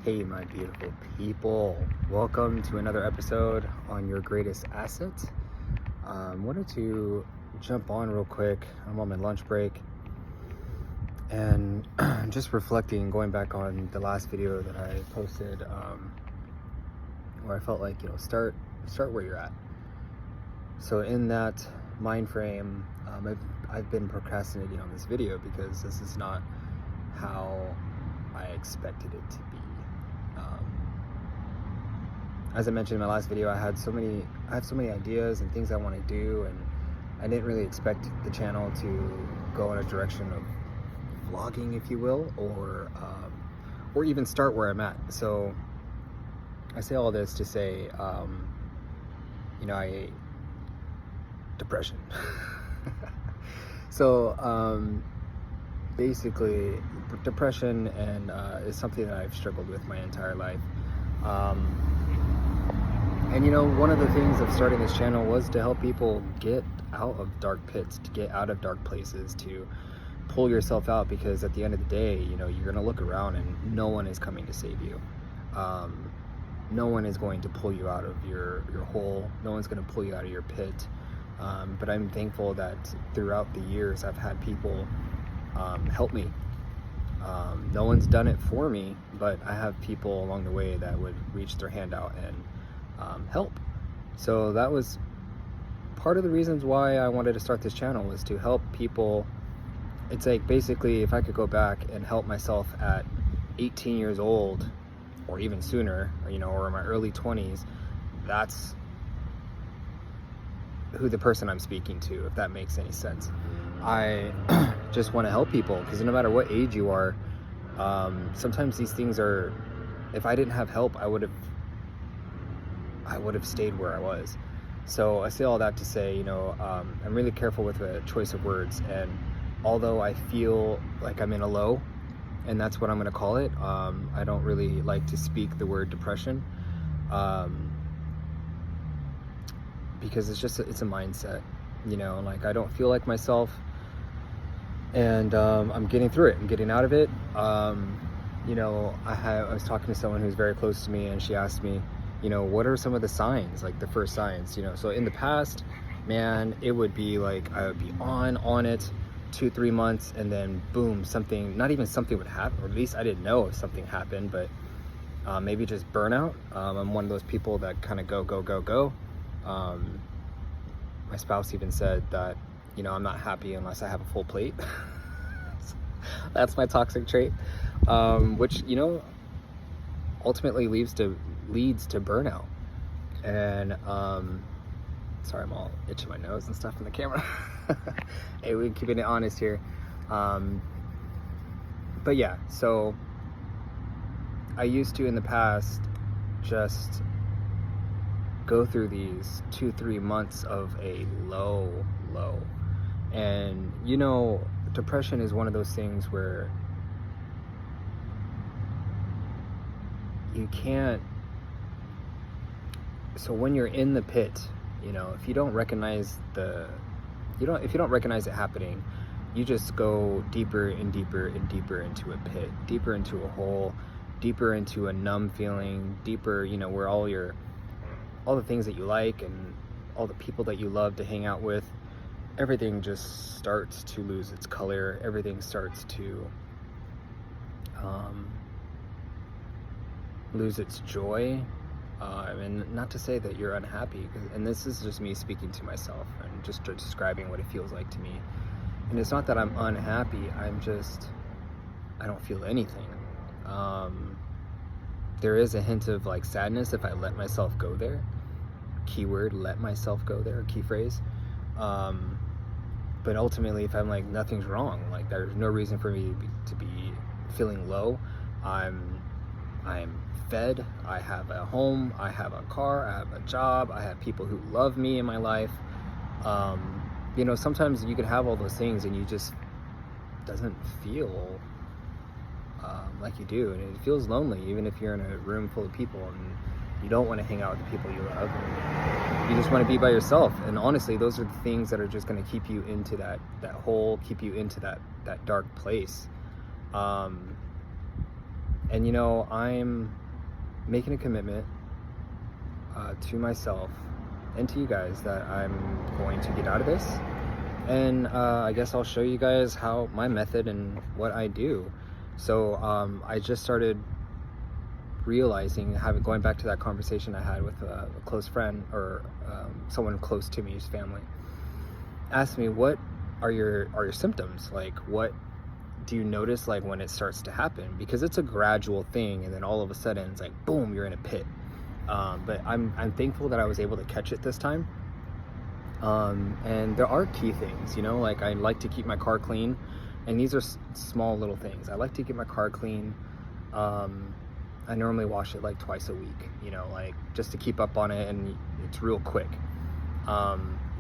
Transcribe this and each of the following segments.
Hey, my beautiful people. Welcome to another episode on Your Greatest Asset. Wanted to jump on real quick. I'm on my lunch break and just reflecting, going back on the last video that I posted, where I felt like, start where you're at. So in that mind frame, I've been procrastinating on this video because this is not how I expected it to be. As I mentioned in my last video, I have so many ideas and things I want to do, and I didn't really expect the channel to go in a direction of vlogging, if you will, or even start where I'm at. So I say all this to say, depression. So basically, depression is something that I've struggled with my entire life. And one of the things of starting this channel was to help people get out of dark pits, to get out of dark places, to pull yourself out, because at the end of the day, you're going to look around and no one is coming to save you. No one is going to pull you out of your hole. No one's going to pull you out of your pit. But I'm thankful that throughout the years, I've had people help me. No one's done it for me, but I have people along the way that would reach their hand out and help. So that was part of the reasons why I wanted to start this channel, was to help people. It's like, basically, if I could go back and help myself at 18 years old, or even sooner, or in my early 20s, that's who the person I'm speaking to, if that makes any sense. I just want to help people, because no matter what age you are, sometimes these things are, if I didn't have help, I would have stayed where I was. So I say all that to say, I'm really careful with the choice of words, and although I feel like I'm in a low, and that's what I'm going to call it, I don't really like to speak the word depression, because it's a mindset, like, I don't feel like myself, and I'm getting through it. I'm getting out of it. I was talking to someone who's very close to me, and she asked me, what are some of the signs, like the first signs, so in the past, man, it would be like, I would be on it 2-3 months, and then boom, not even something would happen, or at least I didn't know if something happened, but maybe just burnout. I'm one of those people that kind of go. My spouse even said that, I'm not happy unless I have a full plate. That's my toxic trait, which, ultimately leads to burnout. And sorry, I'm all itching my nose and stuff in the camera. Hey, we're keeping it honest here. But yeah, so I used to, in the past, just go through these 2-3 months of a low. And depression is one of those things where you can't. So when you're in the pit, if you don't recognize it happening, you just go deeper and deeper and deeper into a pit, deeper into a hole, deeper into a numb feeling, deeper, where all the things that you like and all the people that you love to hang out with, everything just starts to lose its color. Everything starts to lose its joy. And not to say that you're unhappy, and this is just me speaking to myself and just describing what it feels like to me. And it's not that I'm unhappy, I don't feel anything. There is a hint of like sadness if I let myself go there. Keyword, let myself go there, key phrase. But ultimately, if I'm like, nothing's wrong, like there's no reason for me to be feeling low. I'm fed, I have a home, I have a car, I have a job, I have people who love me in my life. Sometimes you can have all those things and you just doesn't feel like you do, and it feels lonely, even if you're in a room full of people and you don't want to hang out with the people you love, and you just want to be by yourself. And honestly, those are the things that are just going to keep you into that hole, keep you into that dark place. And you know, I'm making a commitment to myself and to you guys that I'm going to get out of this. And I guess I'll show you guys how my method and what I do. So I just started realizing, going back to that conversation I had with a close friend, or someone close to me, his family, asked me, what are your symptoms? Like, what do you notice, like, when it starts to happen? Because it's a gradual thing, and then all of a sudden it's like, boom, you're in a pit. But I'm thankful that I was able to catch it this time. And there are key things, you know, like I like to keep my car clean, and these are small little things. I like to keep my car clean. I normally wash it like twice a week, you know, like just to keep up on it, and it's real quick.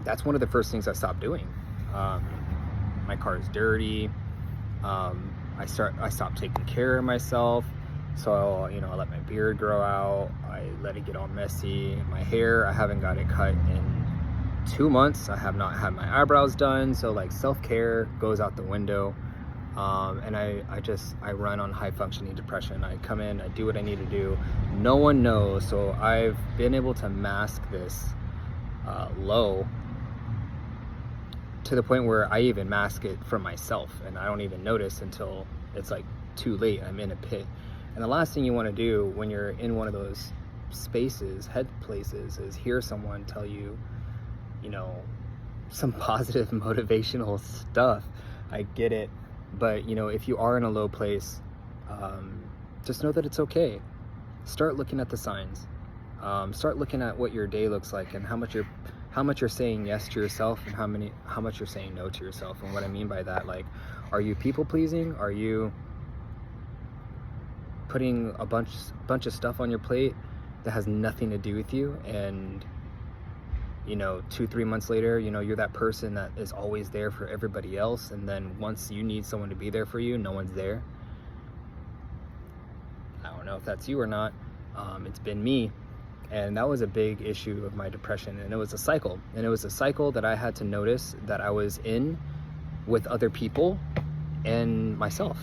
That's one of the first things I stopped doing. My car is dirty. I stopped taking care of myself. So, you know, I let my beard grow out. I let it get all messy. My hair, I haven't got it cut in 2 months. I have not had my eyebrows done. So like self-care goes out the window. And I run on high functioning depression. I come in, I do what I need to do. No one knows. So I've been able to mask this low to the point where I even mask it from myself, and I don't even notice until it's like too late. I'm in a pit. And the last thing you want to do when you're in one of those spaces, head places, is hear someone tell you, you know, some positive motivational stuff. I get it. But, you know, if you are in a low place, just know that it's okay. Start looking at the signs. Start looking at what your day looks like, and how much you're saying yes to yourself, and how much you're saying no to yourself. And what I mean by that, like, are you people pleasing? Are you putting a bunch of stuff on your plate that has nothing to do with you, and you know, 2-3 months later, you know, you're that person that is always there for everybody else, and then once you need someone to be there for you, no one's there? I don't know if that's you or not. It's been me, and that was a big issue of my depression, and it was a cycle, that I had to notice that I was in with other people and myself,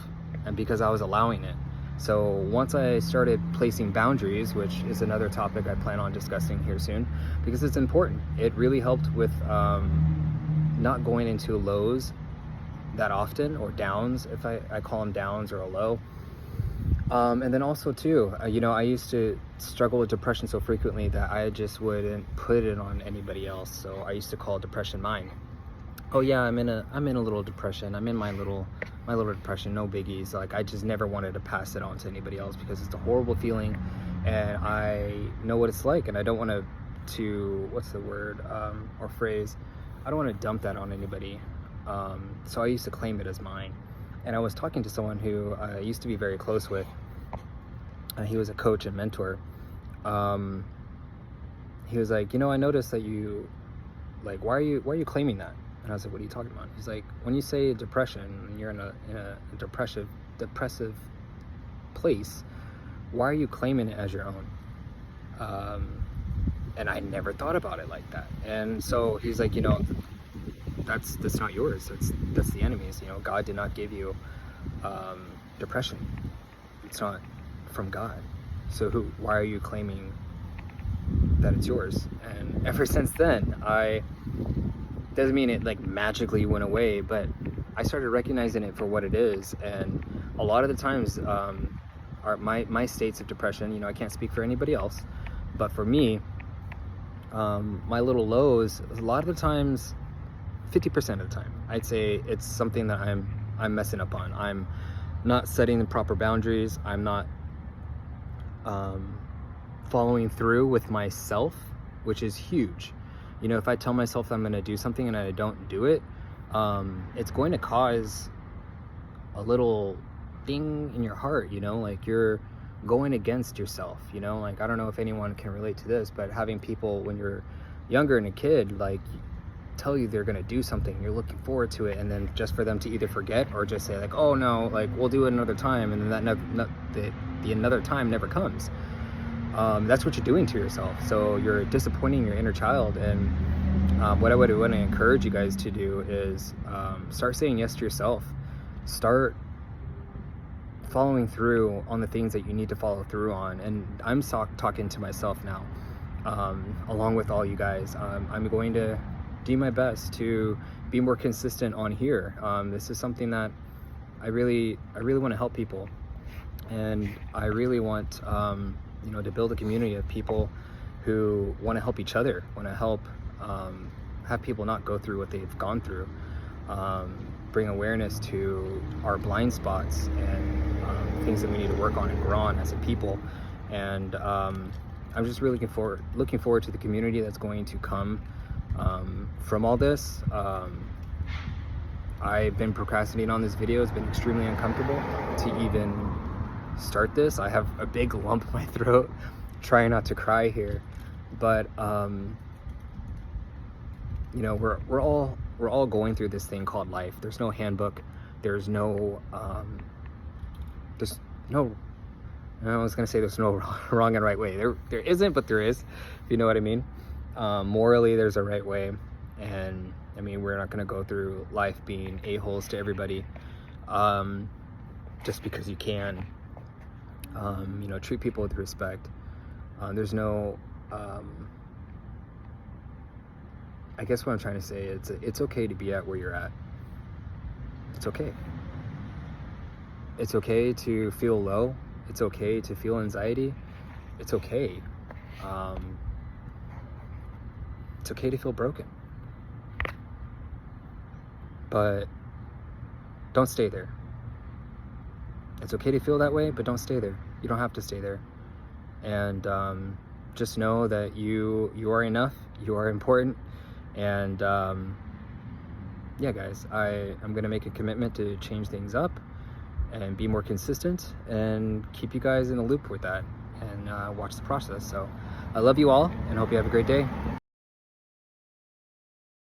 and because I was allowing it. So once I started placing boundaries, which is another topic I plan on discussing here soon, because it's important. It really helped with not going into lows that often, or downs, if I call them downs, or a low. And then also too, you know, I used to struggle with depression so frequently that I just wouldn't put it on anybody else. So I used to call depression mine. Oh yeah, I'm in a little depression. I'm in my little depression, no biggies. Like, I just never wanted to pass it on to anybody else, because it's a horrible feeling, and I know what it's like, and I don't want to what's the word, or phrase, I don't want to dump that on anybody. So I used to claim it as mine. And I was talking to someone who I used to be very close with. He was a coach and mentor. He was like, you know, I noticed that you, like, why are you claiming that? And I was like, what are you talking about? He's like, when you say depression, and you're in a depressive place, why are you claiming it as your own? And I never thought about it like that. And so he's like, you know, that's not yours. That's the enemy's. You know, God did not give you depression. It's not from God. So why are you claiming that it's yours? And ever since then, doesn't mean it like magically went away, but I started recognizing it for what it is. And a lot of the times, my states of depression, you know, I can't speak for anybody else, but for me, my little lows, a lot of the times, 50% of the time, I'd say it's something that I'm messing up on. I'm not setting the proper boundaries. I'm not following through with myself, which is huge. You know, if I tell myself I'm going to do something and I don't do it, it's going to cause a little thing in your heart, you know, like you're going against yourself, you know, like, I don't know if anyone can relate to this, but having people when you're younger and a kid, like, tell you they're going to do something, you're looking forward to it, and then just for them to either forget or just say like, oh no, like, we'll do it another time, and then the another time never comes. That's what you're doing to yourself. So you're disappointing your inner child. And what I would want to encourage you guys to do is start saying yes to yourself. Start following through on the things that you need to follow through on. And I'm talking to myself now, along with all you guys. I'm going to do my best to be more consistent on here. This is something that I really want to help people, and I really want to build a community of people who want to help each other, want to help have people not go through what they've gone through, bring awareness to our blind spots and things that we need to work on and grow on as a people. And I'm just really looking forward to the community that's going to come from all this. I've been procrastinating on this video. It's been extremely uncomfortable to even start this. I have a big lump in my throat, trying not to cry here, but we're all going through this thing called life. There's no handbook. There's no I was gonna say there's no wrong and right way. There isn't, but there is, if you know what I mean. Morally, there's a right way, and I mean, we're not gonna go through life being a-holes to everybody, just because you can. Treat people with respect. There's no I guess what I'm trying to say is it's okay to be at where you're at. It's okay. It's okay to feel low. It's okay to feel anxiety. It's okay. It's okay to feel broken. But don't stay there. It's okay to feel that way, but don't stay there. You don't have to stay there. And just know that you are enough. You are important. And yeah, guys, I'm gonna make a commitment to change things up and be more consistent and keep you guys in the loop with that, and watch the process. So I love you all and hope you have a great day.